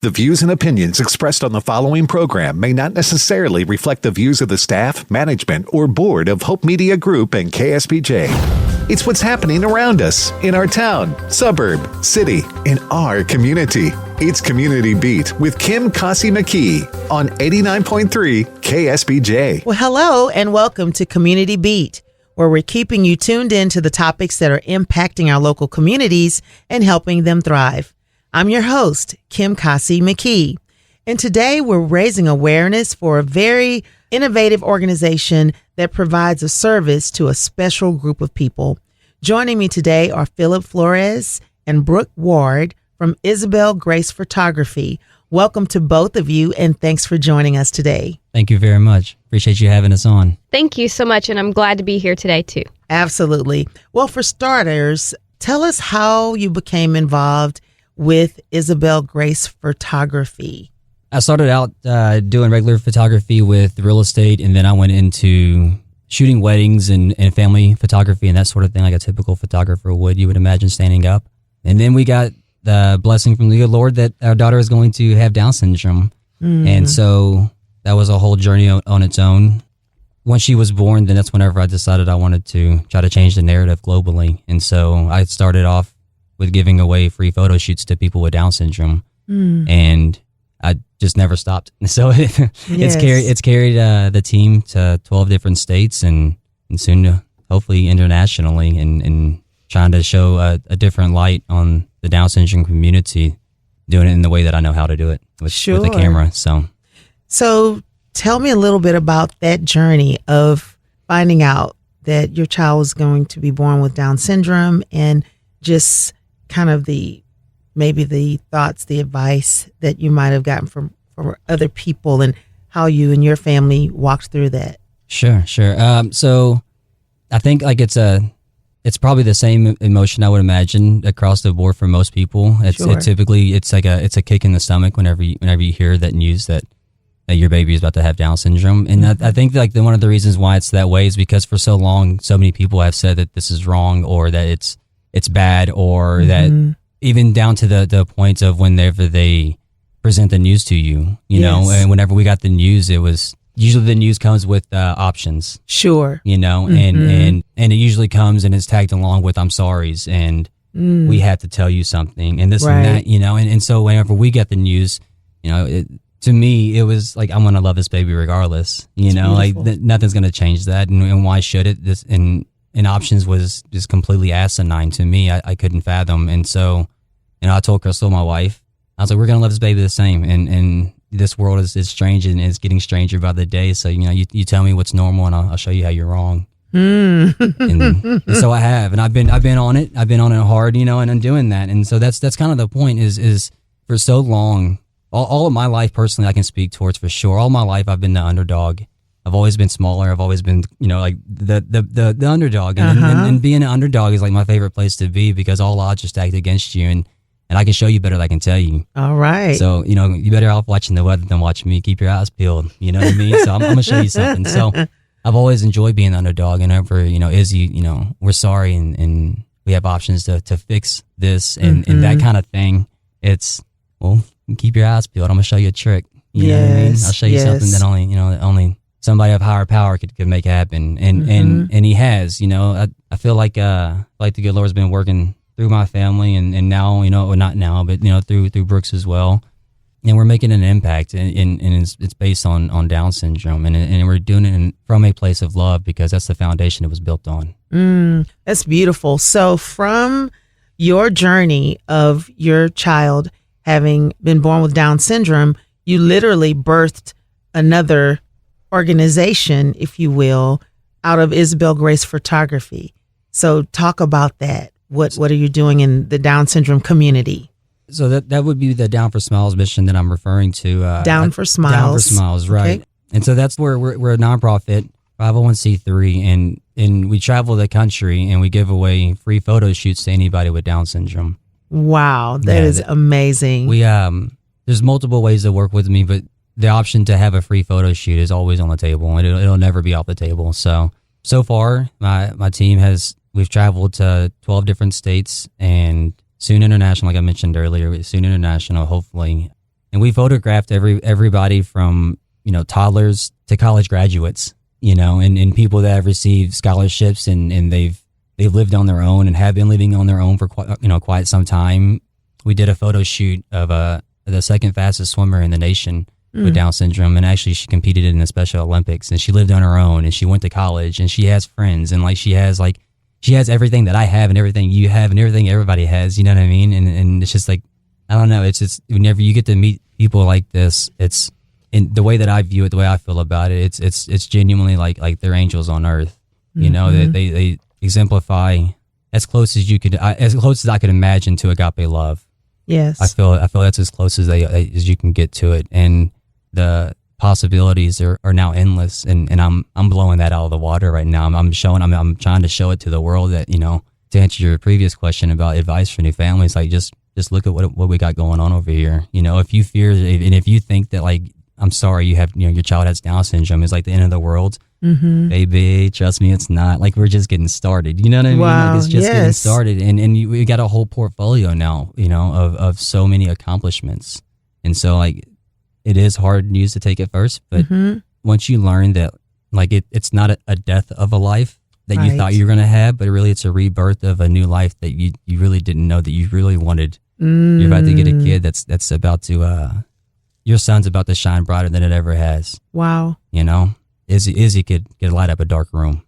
The views and opinions expressed on the following program may not necessarily reflect the views of the staff, management, or board of Hope Media Group and KSBJ. It's what's happening around us, in our town, suburb, city, in our community. It's Community Beat with Kim Kasi McKee on 89.3 KSBJ. Well, hello and welcome to Community Beat, where we're keeping you tuned in to the topics that are impacting our local communities and helping them thrive. I'm your host, Kim Kasi McKee, and today we're raising awareness for a very innovative organization that provides a service to a special group of people. Joining me today are Phillip Flores and Brooke Ward from Isabel Grace Photography. Welcome to both of you, and thanks for joining us today. Thank you very much. Appreciate you having us on. Thank you so much, and I'm glad to be here today, too. Absolutely. Well, for starters, tell us how you became involved with Isabel Grace Photography. I started out doing regular photography with real estate, and then I went into shooting weddings and family photography and that sort of thing, like a typical photographer would, you would imagine, standing up. And then we got the blessing from the good Lord that our daughter is going to have Down syndrome. And so that was a whole journey on its own. Once she was born, then that's whenever I decided I wanted to try to change the narrative globally. And so I started off with giving away free photo shoots to people with Down syndrome. And I just never stopped. So it's carried the team to 12 different states and soon to hopefully internationally and trying to show a different light on the Down syndrome community, doing it in the way that I know how to do it with the camera. So tell me a little bit about that journey of finding out that your child was going to be born with Down syndrome and just kind of maybe the thoughts, the advice that you might have gotten from other people and how you and your family walked through that. Sure. So I think like it's probably the same emotion I would imagine across the board for most people. It's a kick in the stomach whenever you hear that news that your baby is about to have Down syndrome. And I think like one of the reasons why it's that way is because for so long, so many people have said that this is wrong or that it's bad or that even down to the point of whenever they present the news to you, you know, and whenever we got the news, it was usually the news comes with options. Sure. You know, and it usually comes and it's tagged along with I'm sorry's and we had to tell you something and this and that, you know, and so whenever we get the news, you know, to me, it was like, I'm going to love this baby regardless, you know, beautiful. Like nothing's going to change that. And why should it? And options was just completely asinine to me. I couldn't fathom. And so, you know, I told Crystal, my wife, I was like, we're going to love this baby the same. And this world is strange and it's getting stranger by the day. So, you know, you tell me what's normal and I'll show you how you're wrong. And so I have, and I've been on it. I've been on it hard, you know, and I'm doing that. And so that's kind of the point is for so long, all of my life personally, I can speak towards for sure. All my life, I've been the underdog. I've always been smaller. I've always been, you know, like the underdog. And being an underdog is like my favorite place to be because all odds are stacked against you. And I can show you better than I can tell you. All right. So, you know, you better off watching the weather than watching me. Keep your eyes peeled. You know what I mean? So I'm going to show you something. So I've always enjoyed being the underdog. And ever, you know, Izzy, you know, we're sorry and we have options to fix this and that kind of thing. It's, well, keep your eyes peeled. I'm going to show you a trick. You know what I mean? I'll show you something that only somebody of higher power could make happen. And he has, you know, I feel like the good Lord's been working through my family and now, you know, well, not now, but, you know, through Brooks as well. And we're making an impact and it's based on Down syndrome and we're doing it from a place of love because that's the foundation it was built on. That's beautiful. So from your journey of your child having been born with Down syndrome, you literally birthed another organization, if you will, out of Isabel Grace Photography. So talk about that. What are you doing in the Down syndrome community? So that would be the Down for Smiles mission that I'm referring to. Down for Smiles. Down for Smiles, right. Okay. And so that's where we're a nonprofit, 501c3, and we travel the country and we give away free photo shoots to anybody with Down syndrome. Wow, that is amazing. We there's multiple ways to work with me, but the option to have a free photo shoot is always on the table and it'll never be off the table. So far my team we've traveled to 12 different states and soon international, like I mentioned earlier, soon international, hopefully. And we photographed everybody from, toddlers to college graduates, and people that have received scholarships and they've lived on their own and have been living on their own for quite some time. We did a photo shoot of the second fastest swimmer in the nation with Down syndrome, and actually she competed in the Special Olympics, and she lived on her own, and she went to college, and she has friends, and she has everything that I have and everything you have and everything everybody has, you know what I mean? And it's just I don't know, it's just whenever you get to meet people like this, it's in the way that I view it, the way I feel about it, it's genuinely like they're angels on earth, that they exemplify as close as I could imagine to agape love. Yes. I feel that's as close as you can get to it, and the possibilities are now endless, and I'm blowing that out of the water right now. I'm trying to show it to the world that, to answer your previous question about advice for new families, just look at what we got going on over here. If you fear and if you think that I'm sorry you have your child has Down syndrome is the end of the world, baby, trust me, it's not. We're just getting started. You know what I mean? Wow, It's just getting started, and we got a whole portfolio now, of so many accomplishments, and so it is hard news to take at first, but once you learn that it's not a death of a life that you thought you were going to have, but really it's a rebirth of a new life that you really didn't know that you really wanted. You're about to get a kid that's about to your son's about to shine brighter than it ever has. Wow. Izzy could light up a dark room.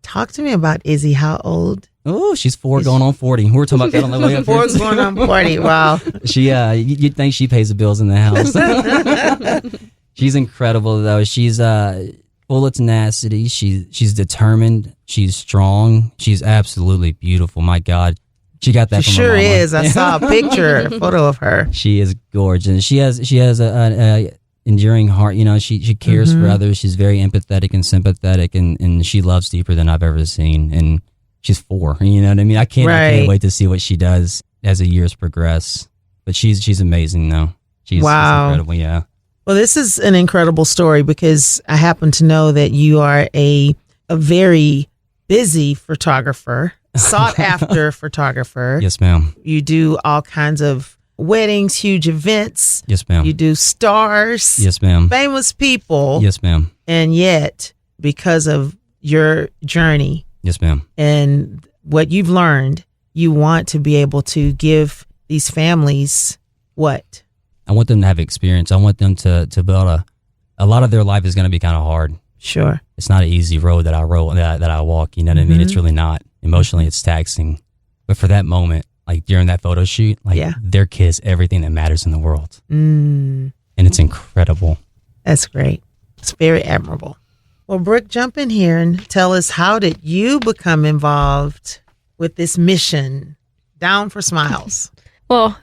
Talk to me about Izzy. How old? Oh, she's 4 going on 40. We were talking about that on the way up here. 4 going on 40. Wow. She, you'd think she pays the bills in the house. She's incredible, though. She's full of tenacity. She's determined. She's strong. She's absolutely beautiful. My God. She got that she from her sure mama. is. I saw a picture, a photo of her. She is gorgeous. She has a enduring heart. She cares for others. She's very empathetic and sympathetic, and she loves deeper than I've ever seen. And she's 4. You know what I mean? I can't wait to see what she does as the years progress. But she's amazing, though. She's incredible. Yeah. Well, this is an incredible story because I happen to know that you are a very busy photographer. Sought after photographer. Yes, ma'am. You do all kinds of weddings, huge events. Yes, ma'am. You do stars. Yes, ma'am. Famous people. Yes, ma'am. And yet, because of your journey. Yes, ma'am. And what you've learned, you want to be able to give these families what? I want them to have experience. I want them to build a lot of their life is going to be kind of hard. Sure. It's not an easy road that I walk. You know what I mean? It's really not. Emotionally, it's taxing. But for that moment, during that photo shoot, their kids, everything that matters in the world. And it's incredible. That's great. It's very admirable. Well, Brooke, jump in here and tell us, how did you become involved with this mission, Down for Smiles? Well,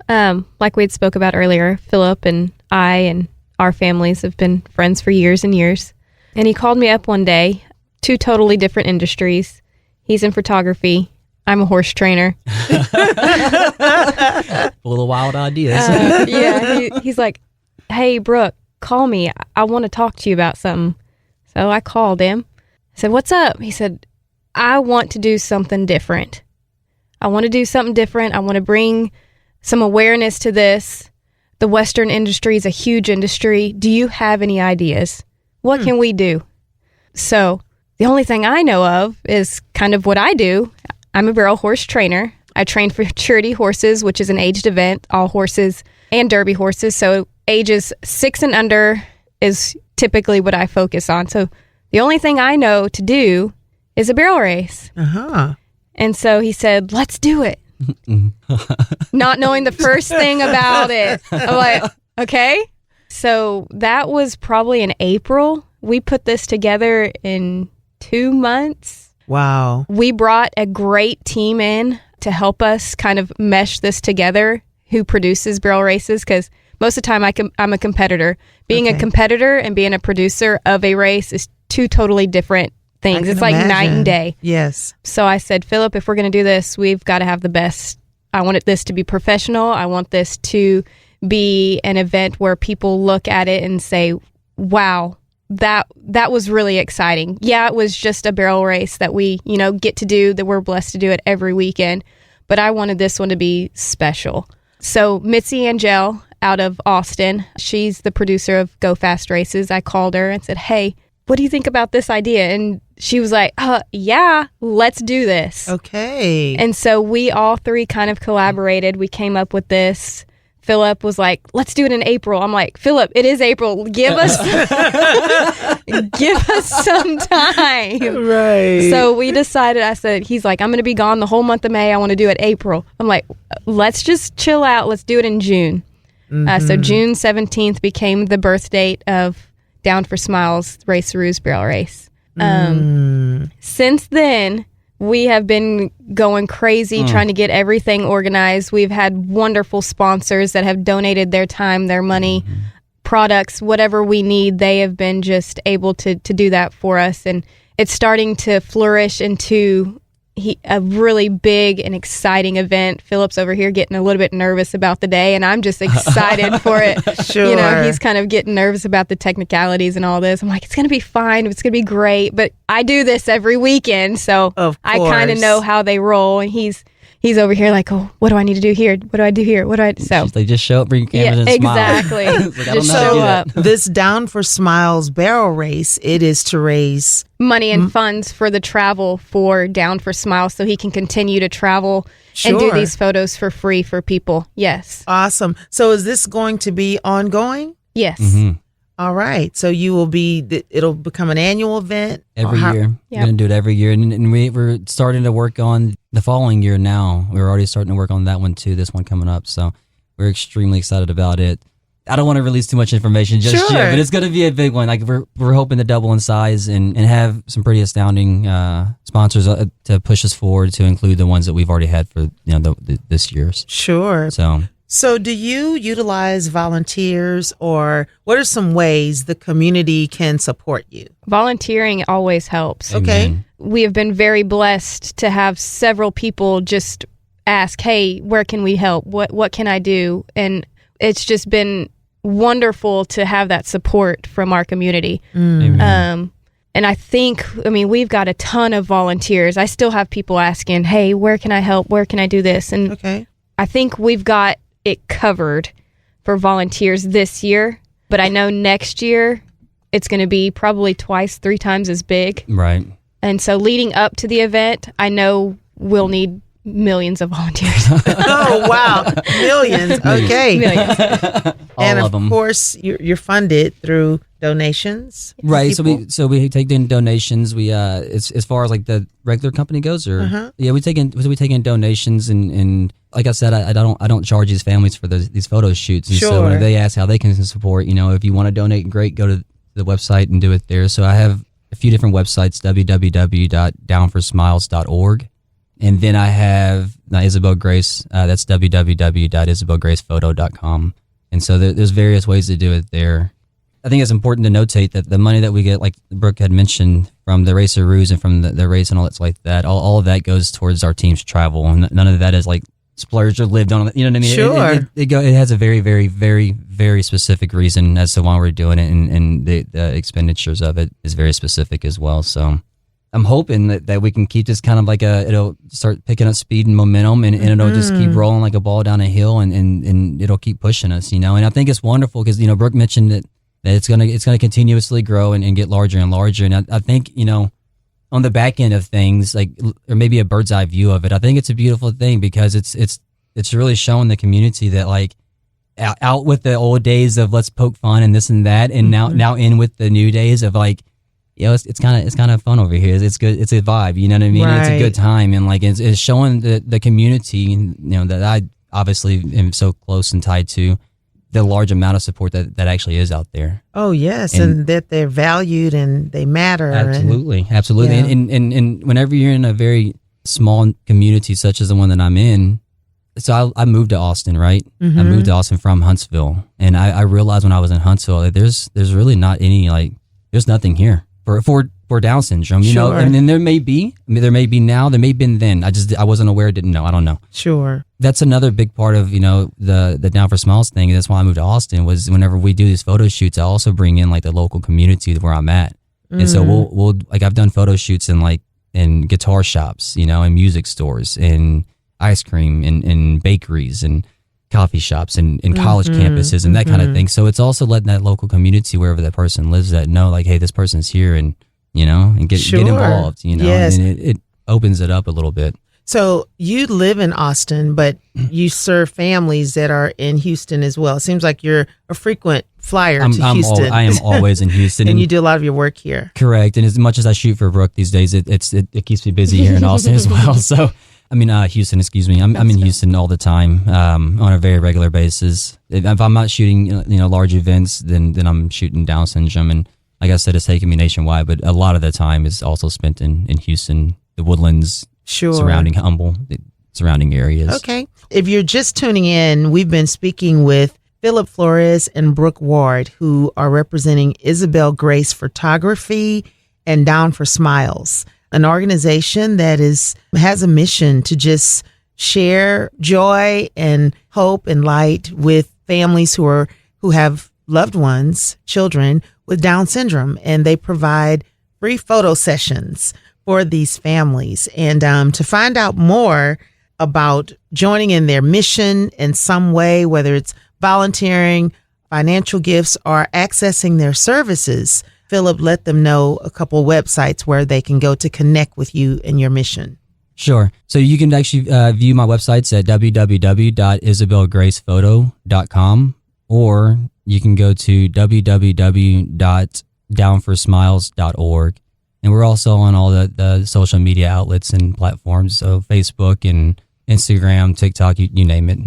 like we had spoke about earlier, Phillip and I and our families have been friends for years and years. And he called me up one day, 2 totally different industries. He's in photography. I'm a horse trainer. Full of wild ideas. He's like, hey, Brooke, call me. I want to talk to you about something. So I called him. I said, what's up? He said, I want to do something different. I want to bring some awareness to this. The Western industry is a huge industry. Do you have any ideas? What can we do? So the only thing I know of is kind of what I do. I'm a barrel horse trainer. I train for maturity horses, which is an aged event, all horses and derby horses. So ages 6 and under is typically what I focus on. So the only thing I know to do is a barrel race. And so he said, let's do it. Not knowing the first thing about it. I'm like, okay. So that was probably in April. We put this together in 2 months. Wow. We brought a great team in to help us kind of mesh this together, who produces barrel races, because most of the time I'm a competitor. Being a competitor and being a producer of a race is 2 totally different things. It's like night and day. Yes. So I said, Phillip, if we're going to do this, we've got to have the best. I want this to be professional. I want this to be an event where people look at it and say, wow, that was really exciting. Yeah, it was just a barrel race that we, get to do, that we're blessed to do it every weekend. But I wanted this one to be special. So Mitzi Angel out of Austin. She's the producer of Go Fast Races. I called her and said, hey, what do you think about this idea? And she was like, yeah, let's do this. Okay. And so we all three kind of collaborated. We came up with this. Phillip was like, let's do it in April. I'm like, Phillip, it is April. Give us some time. Right. So we decided, he's like, I'm going to be gone the whole month of May. I want to do it April. I'm like, let's just chill out. Let's do it in June. So June 17th became the birth date of Down for Smiles Race Ruse Barrel Race. Since then, we have been going crazy trying to get everything organized. We've had wonderful sponsors that have donated their time, their money, products, whatever we need. They have been just able to do that for us. And it's starting to flourish into a really big and exciting event. Phillip's over here getting a little bit nervous about the day, and I'm just excited for it. Sure. He's kind of getting nervous about the technicalities and all this. I'm like, it's going to be fine. It's going to be great. But I do this every weekend, so I kind of know how they roll. And he's over here like, oh, what do I need to do here? What do I do here? So they just show up, bring your cameras, and smile. Exactly. Like, I don't Just know how to show do up. that. This Down for Smiles barrel race, it is to raise Money and funds for the travel for Down for Smiles, so he can continue to travel and do Sure. these photos for free for people. Yes. awesome. So is this going to be ongoing? Yes. All right. So it'll become an annual event? Every year. Yep. We're going to do it every year. And we're starting to work on the following year now. We're already starting to work on that one too, this one coming up. So we're extremely excited about it. I don't want to release too much information just Sure. yet, but it's going to be a big one. Like we're hoping to double in size and have some pretty astounding sponsors to push us forward, to include the ones that we've already had for this year's. Sure. So do you utilize volunteers, or what are some ways the community can support you? Volunteering always helps. Okay. Amen. We have been very blessed to have several people just ask, hey, where can we help? What can I do? And it's just been wonderful to have that support from our community. Amen. And I think, we've got a ton of volunteers. I still have people asking, hey, where can I help? Where can I do this? And Okay. I think we've got it covered for volunteers this year, but I know next year it's going to be probably 3 times as big. Right. And so leading up to the event, I know we'll need millions of volunteers. Oh, wow. Millions. Okay. Millions. And All of of them. course, you're funded through donations. Right. People- So we take in donations. We as far as like the regular company goes, or we take in donations, and like I said, I don't charge these families for these photo shoots. And so Sure. when they ask how they can support, if you want to donate, great, go to the website and do it there. So I have a few different websites: www.downforsmiles.org, and then I have Isabel Grace. That's www.isabelgracephoto.com. And so there's various ways to do it there. I think it's important to notate that the money that we get, like Brooke had mentioned, from the Racer Ruse and from the race and all that's like that, all of that goes towards our team's travel. And none of that is like splurged or lived on. You know what I mean? Sure. It has a very, very, very, very specific reason as to why we're doing it, and the expenditures of it is very specific as well. So I'm hoping that we can keep this kind of like it'll start picking up speed and momentum, and it'll just keep rolling like a ball down a hill, and it'll keep pushing us, And I think it's wonderful because, Brooke mentioned that it's gonna continuously grow and get larger and larger. And I think, on the back end of things, like, or maybe a bird's eye view of it, I think it's a beautiful thing because it's really showing the community that, like, out with the old days of let's poke fun and this and that, and now in with the new days of, like, it's kind of fun over here. It's good. It's a vibe. You know what I mean? Right. It's a good time, and like it's showing the community, that I obviously am so close and tied to, the large amount of support that actually is out there. Oh, yes. And that they're valued and they matter. Absolutely. Yeah. And whenever you're in a very small community such as the one that I'm in, so I moved to Austin, right? I moved to Austin from Huntsville, and I realized when I was in Huntsville that there's really not any, like, there's nothing here for Down syndrome, Sure. and there may be now, there may have been then. I wasn't aware, didn't know. I don't know. Sure. That's another big part of, the Down for Smiles thing. That's why I moved to Austin, was whenever we do these photo shoots, I also bring in like the local community where I'm at. And so we'll like, I've done photo shoots in guitar shops, and music stores and ice cream and bakeries. And coffee shops and college campuses and that kind of thing. So it's also letting that local community, wherever that person lives, that know like, hey, this person's here, and get involved. Yes. And it opens it up a little bit. So you live in Austin, but you serve families that are in Houston as well. It seems like you're a frequent flyer to Houston. I am always in Houston. And you do a lot of your work here. Correct. And as much as I shoot for Brooke these days, it keeps me busy here in Austin as well. So, Houston, excuse me. I'm in Houston all the time, on a very regular basis. If I'm not shooting, large events, then I'm shooting Down syndrome. And like I said, it's taking me nationwide, but a lot of the time is also spent in Houston, the Woodlands, surrounding Humble, the surrounding areas. Okay. If you're just tuning in, we've been speaking with Phillip Flores and Brooke Ward, who are representing Isabel Grace Photography and Down for Smiles, an organization that has a mission to just share joy and hope and light with families who have loved ones, children with Down syndrome, and they provide free photo sessions for these families. And to find out more about joining in their mission in some way, whether it's volunteering, financial gifts, or accessing their services, Phillip let them know a couple websites where they can go to connect with you and your mission. Sure. So you can actually view my websites at www.isabelgracephoto.com, or you can go to www.downforsmiles.org. And we're also on all the social media outlets and platforms, so Facebook and Instagram, TikTok, you name it.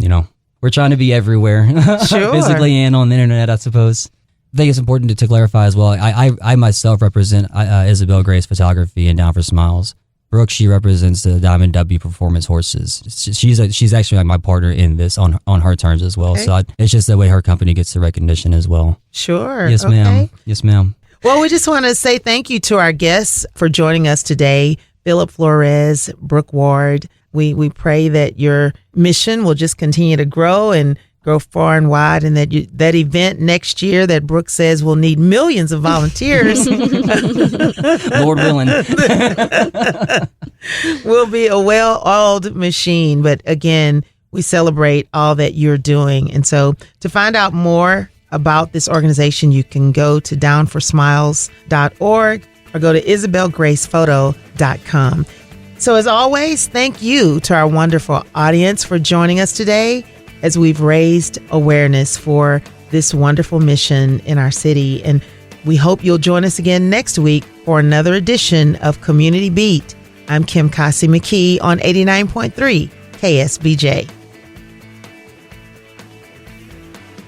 We're trying to be everywhere, Sure. physically and on the internet, I suppose. I think it's important to clarify as well. I myself represent Isabel Grace Photography and Down for Smiles. Brooke, she represents the Diamond W Performance Horses. She's actually like my partner in this on her terms as well. Okay. So it's just the way her company gets the recognition as well. Sure. Yes, ma'am. Yes, ma'am. Well, we just want to say thank you to our guests for joining us today, Phillip Flores, Brooke Ward. We pray that your mission will just continue to grow and grow far and wide, and that event next year that Brooke says will need millions of volunteers Lord willing. will be a well-oiled machine. But again, we celebrate all that you're doing. And so to find out more about this organization, you can go to downforsmiles.org or go to isabelgracephoto.com. So as always, thank you to our wonderful audience for joining us today as we've raised awareness for this wonderful mission in our city. And we hope you'll join us again next week for another edition of Community Beat. I'm Kim Kasi McKee on 89.3 KSBJ.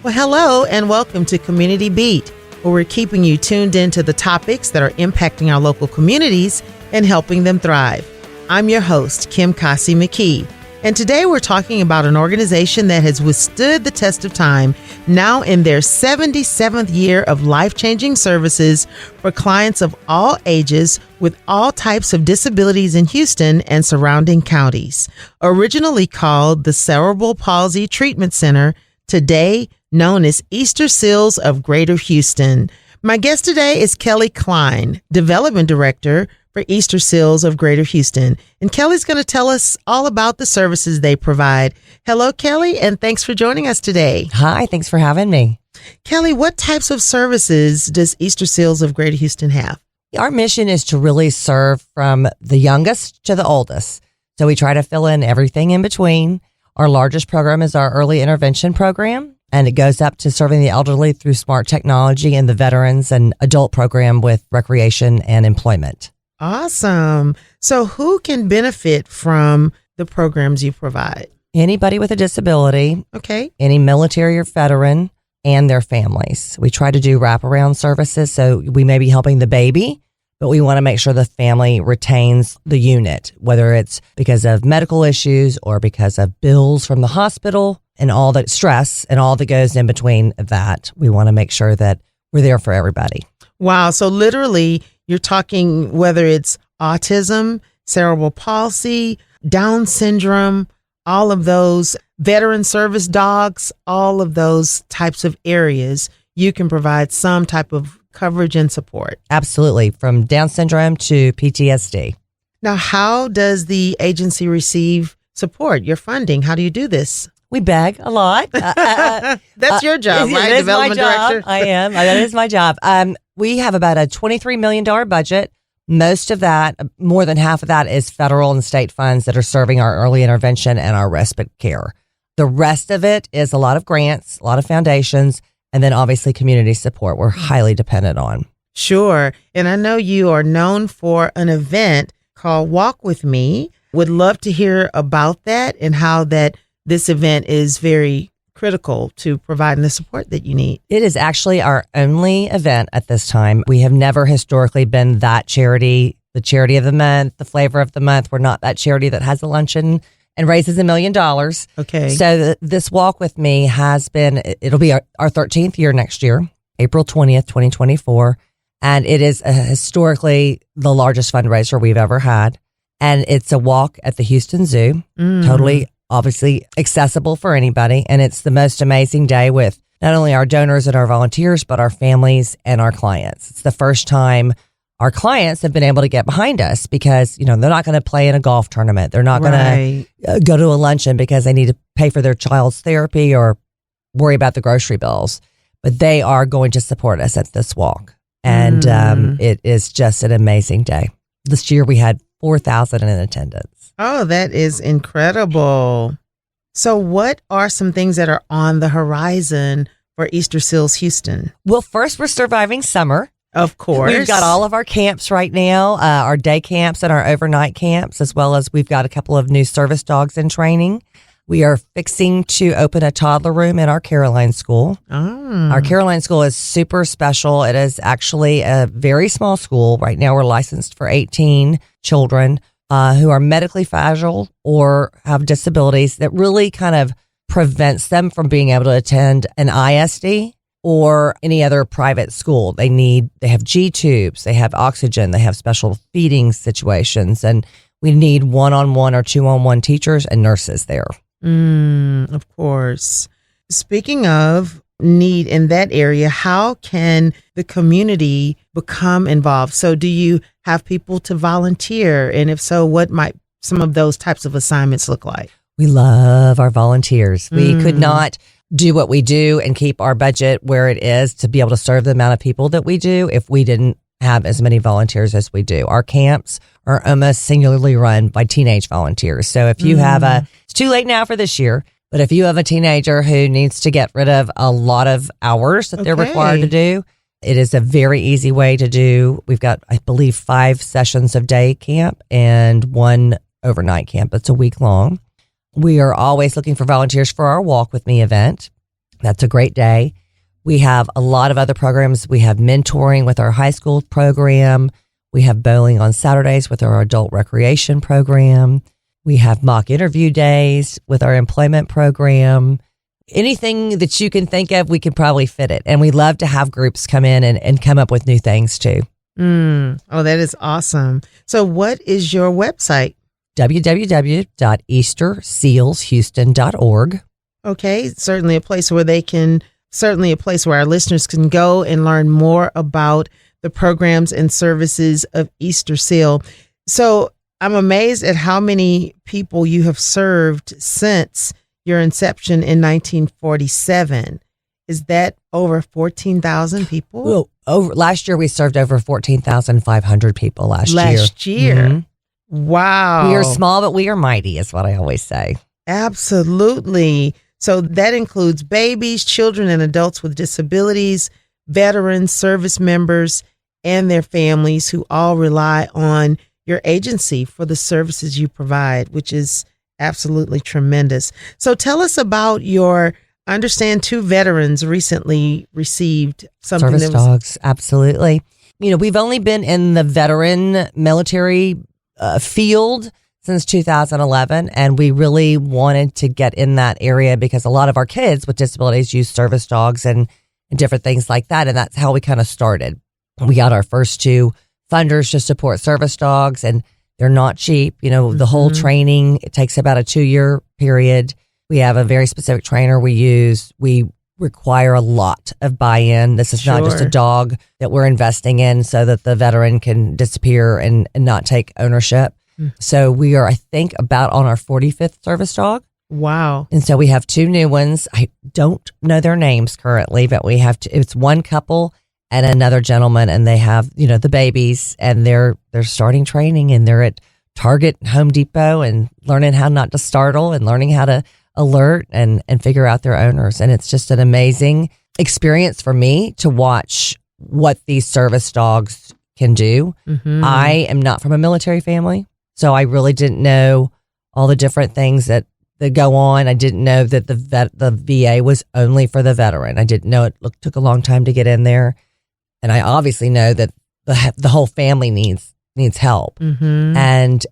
Well, hello and welcome to Community Beat, where we're keeping you tuned into the topics that are impacting our local communities and helping them thrive. I'm your host, Kim Kasi McKee, and today we're talking about an organization that has withstood the test of time, now in their 77th year of life-changing services for clients of all ages with all types of disabilities in Houston and surrounding counties. Originally called the Cerebral Palsy Treatment Center, today known as Easter Seals of Greater Houston. My guest today is Kelly Klein, Development Director for Easter Seals of Greater Houston. And Kelly's going to tell us all about the services they provide. Hello, Kelly, and thanks for joining us today. Hi, thanks for having me. Kelly, what types of services does Easter Seals of Greater Houston have? Our mission is to really serve from the youngest to the oldest. So we try to fill in everything in between. Our largest program is our early intervention program, and it goes up to serving the elderly through smart technology, and the veterans and adult program with recreation and employment. Awesome. So who can benefit from the programs you provide? Anybody with a disability, Okay. any military or veteran, and their families. We try to do wraparound services, so we may be helping the baby, but we want to make sure the family retains the unit, whether it's because of medical issues or because of bills from the hospital and all the stress and all that goes in between that. We want to make sure that we're there for everybody. Wow. So literally, you're talking whether it's autism, cerebral palsy, Down syndrome, all of those veteran service dogs, all of those types of areas, you can provide some type of coverage and support. Absolutely. From Down syndrome to PTSD. Now, how does the agency receive support, your funding? How do you do this? We beg a lot. That's your job, right? It is my Development job. director. I am. That is my job. We have about a $23 million budget. Most of that, more than half of that, is federal and state funds that are serving our early intervention and our respite care. The rest of it is a lot of grants, a lot of foundations, and then obviously community support we're highly dependent on. Sure. And I know you are known for an event called Walk With Me. Would love to hear about that and how that this event is very critical to providing the support that you need. It is actually our only event at this time. We have never historically been that charity, the charity of the month, the flavor of the month. We're not that charity that has a luncheon and raises $1 million. Okay. So this Walk With Me has been, it'll be our 13th year next year, April 20th, 2024. And it is historically the largest fundraiser we've ever had. And it's a walk at the Houston Zoo, totally obviously accessible for anybody. And it's the most amazing day with not only our donors and our volunteers, but our families and our clients. It's the first time our clients have been able to get behind us because, they're not going to play in a golf tournament. They're not going to go to a luncheon because they need to pay for their child's therapy or worry about the grocery bills. But they are going to support us at this walk. And it is just an amazing day. This year we had 4,000 in attendance. Oh, that is incredible. So what are some things that are on the horizon for Easter Seals Houston? Well, first, we're surviving summer. Of course. We've got all of our camps right now, our day camps and our overnight camps, as well as we've got a couple of new service dogs in training. We are fixing to open a toddler room in our Caroline School. Our Caroline School is super special. It is actually a very small school. Right now, we're licensed for 18 children who are medically fragile or have disabilities that really kind of prevents them from being able to attend an ISD or any other private school. They have G tubes, they have oxygen, they have special feeding situations, and we need one-on-one or two-on-one teachers and nurses there. Of course. Speaking of need in that area, how can the community become involved? So do you have people to volunteer? And if so, what might some of those types of assignments look like? We love our volunteers. We could not do what we do and keep our budget where it is to be able to serve the amount of people that we do if we didn't have as many volunteers as we do. Our camps are almost singularly run by teenage volunteers. So if you have it's too late now for this year, but if you have a teenager who needs to get rid of a lot of hours that they're required to do, it is a very easy way to do. We've got, I believe, 5 sessions of day camp and 1 overnight camp. It's a week long. We are always looking for volunteers for our Walk With Me event. That's a great day. We have a lot of other programs. We have mentoring with our high school program. We have bowling on Saturdays with our adult recreation program. We have mock interview days with our employment program. Anything that you can think of, we can probably fit it. And we love to have groups come in and come up with new things too. Oh, that is awesome. So what is your website? www.eastersealshouston.org. Okay, certainly a place where our listeners can go and learn more about the programs and services of Easter Seal. So I'm amazed at how many people you have served since your inception in 1947. Is that over 14,000 people? Well, last year we served over 14,500 people last year. Last year. Mm-hmm. Wow. We are small, but we are mighty is what I always say. Absolutely. So that includes babies, children, and adults with disabilities, veterans, service members, and their families who all rely on your agency for the services you provide, which is absolutely tremendous. So tell us about I understand 2 veterans recently received something. Service dogs, absolutely. We've only been in the veteran military field since 2011, and we really wanted to get in that area because a lot of our kids with disabilities use service dogs and different things like that, and that's how we kind of started. We got our first 2 funders to support service dogs, and they're not cheap. The whole training, it takes about a 2-year period. We have a very specific trainer we use. We require a lot of buy-in. This is not just a dog that we're investing in so that the veteran can disappear and not take ownership. So we are, I think, about on our 45th service dog. Wow. And so we have 2 new ones. I don't know their names currently, but we have it's one couple and another gentleman, and they have, the babies, and they're starting training, and they're at Target and Home Depot and learning how not to startle and learning how to alert and figure out their owners. And it's just an amazing experience for me to watch what these service dogs can do. Mm-hmm. I am not from a military family, so I really didn't know all the different things that go on. I didn't know that the VA was only for the veteran. I didn't know it took a long time to get in there. And I obviously know that the whole family needs help. Mm-hmm. And,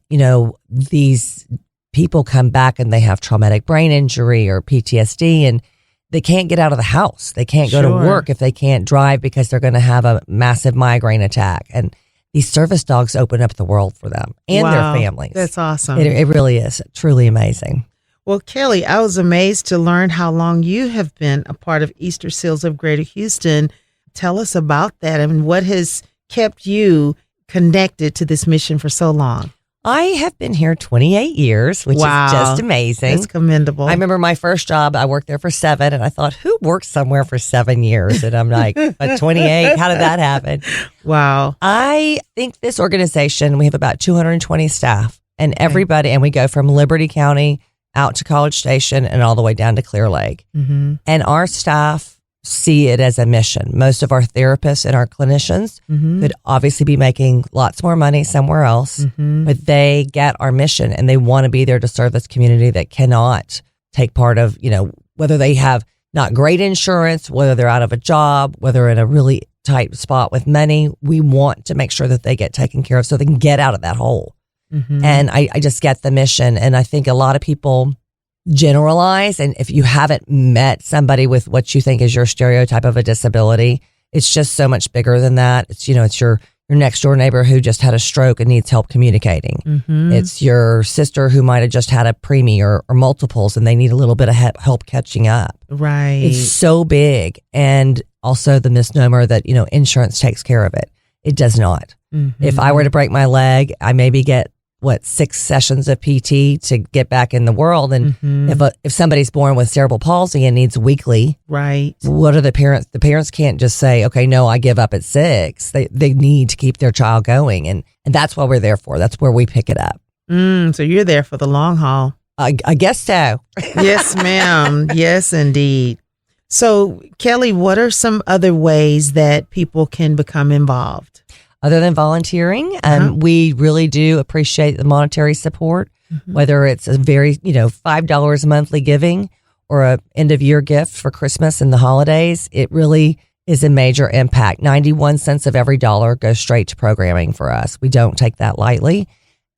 these people come back and they have traumatic brain injury or PTSD, and they can't get out of the house. They can't go to work if they can't drive because they're going to have a massive migraine attack. And these service dogs open up the world for them and their families. That's awesome. It really is truly amazing. Well, Kelly, I was amazed to learn how long you have been a part of Easter Seals of Greater Houston. Tell us about that and what has kept you connected to this mission for so long. I have been here 28 years, which is just amazing. That's commendable. I remember my first job, I worked there for 7, and I thought, who works somewhere for 7 years? And I'm like, but 28, how did that happen? Wow. I think this organization, we have about 220 staff, and everybody, and we go from Liberty County out to College Station and all the way down to Clear Lake. Mm-hmm. And our staff see it as a mission. Most of our therapists and our clinicians could obviously be making lots more money somewhere else, but they get our mission and they want to be there to serve this community that cannot take part of, whether they have not great insurance, whether they're out of a job, whether they're in a really tight spot with money. We want to make sure that they get taken care of so they can get out of that hole. Mm-hmm. And I just get the mission. And I think a lot of people generalize. And if you haven't met somebody with what you think is your stereotype of a disability, it's just so much bigger than that. It's, it's your next door neighbor who just had a stroke and needs help communicating. Mm-hmm. It's your sister who might have just had a preemie or multiples and they need a little bit of help catching up. Right. It's so big. And also the misnomer that, insurance takes care of it. It does not. Mm-hmm. If I were to break my leg, I maybe get 6 sessions of PT to get back in the world. And if somebody's born with cerebral palsy and needs weekly, right, what are the parents? The parents can't just say, okay, no, I give up at 6. They need to keep their child going. And that's what we're there for. That's where we pick it up. So you're there for the long haul. I guess so. Yes, ma'am. Yes, indeed. So Kelly, what are some other ways that people can become involved? Other than volunteering, we really do appreciate the monetary support, whether it's a very, $5 monthly giving or a end of year gift for Christmas and the holidays. It really is a major impact. 91 cents of every dollar goes straight to programming for us. We don't take that lightly.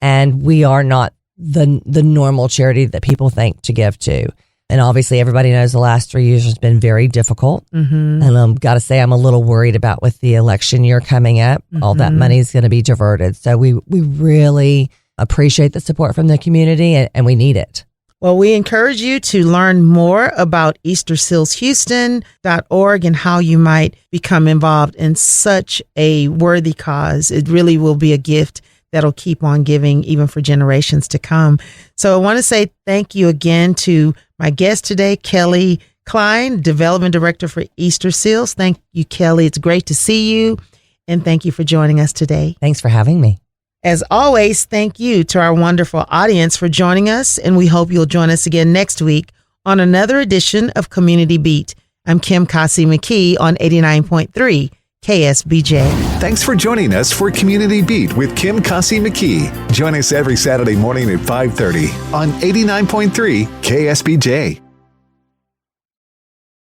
And we are not the normal charity that people think to give to. And obviously, everybody knows the last 3 years has been very difficult. Mm-hmm. And I've got to say, I'm a little worried about with the election year coming up. All that money is going to be diverted. So we really appreciate the support from the community, and we need it. Well, we encourage you to learn more about EasterSealsHouston.org and how you might become involved in such a worthy cause. It really will be a gift that'll keep on giving even for generations to come. So I want to say thank you again to my guest today, Kelly Klein, Development Director for Easter Seals. Thank you, Kelly. It's great to see you. And thank you for joining us today. Thanks for having me. As always, thank you to our wonderful audience for joining us. And we hope you'll join us again next week on another edition of Community Beat. I'm Kim Kasi McKee on 89.3 KSBJ. Thanks for joining us for Community Beat with Kim Kasi McKee. Join us every Saturday morning at 5:30 on 89.3 KSBJ.